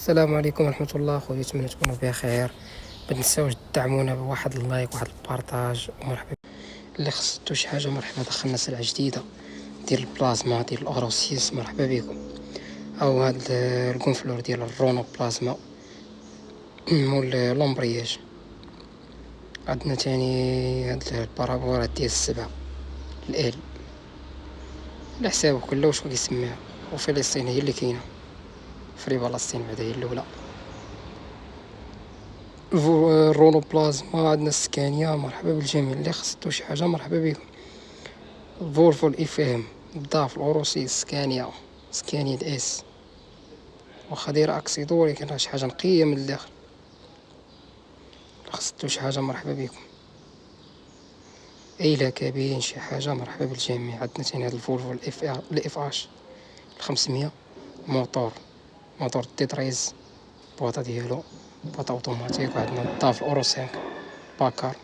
السلام عليكم ورحمة الله خويا، نتمنى تكونوا بخير. ما تنساوش تدعمونا بواحد اللايك واحد البارطاج، ومرحبا اللي خصتو شي حاجه. مرحبا دخلنا سلعه جديده ديال البلازما ديال الاورو 6، مرحبا بكم. او هاد الكونفلور ديال الرونو بلازما مول لومبرياج. عندنا تاني هاد البارابورات ديال السبعة ال على حسابك كله واش كيسميها. وفلسطين هي اللي كاينه، فري فلسطين بعدا هي الاولى. الرونو بلازما عندنا السكانيا، مرحبا بالجميع اللي خصتو شي حاجه مرحبا بكم. الفولفو الاف ام ضاف الاوروسي سكانيا الاس، واخا دايره اكسيدو ولكن راه شي حاجه نقيه من الداخل. خصتو شي حاجه مرحبا بكم. ايلا كابين شي حاجه مرحبا بالجميع. عندنا ثاني هذا الفولفو الاف اش 500 موتور دي 13 بواطه ديالو بواطه اوتوماتيك. وعندنا ضاف الاورو 5 باكار.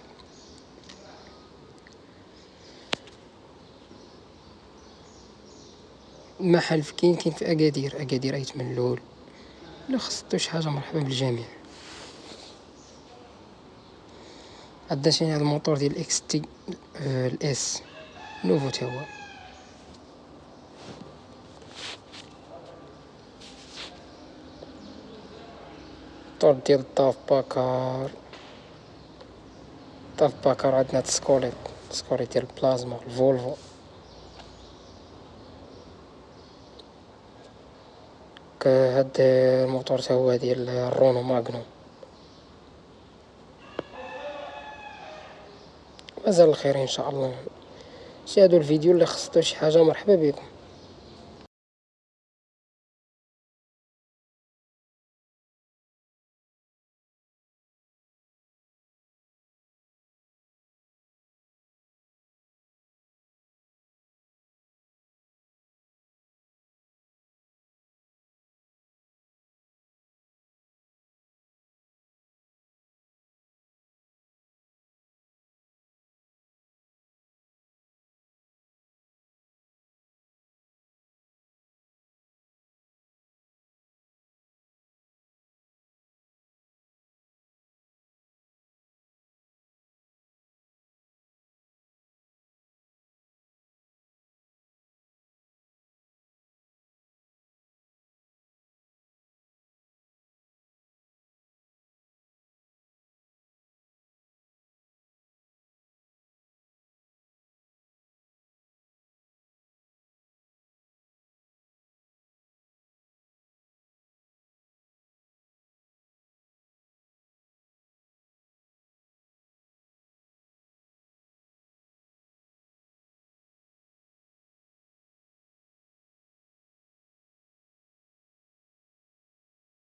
المحل كاين في اكادير ايت ملول. الا خصتو شي حاجه مرحبا بالجميع. عندنا ثاني هذا الموتور ديال الاكس تي الاس نوفو تا هو. موتور ديال طاف باكار. عندنا سكوليت ديال البلازما الفولفو. هاد الموتور تا هو ديال الرونو ماغنوم. مازال الخير ان شاء الله. شاهدوا الفيديو اللي خصتو شي حاجه مرحبا بكم.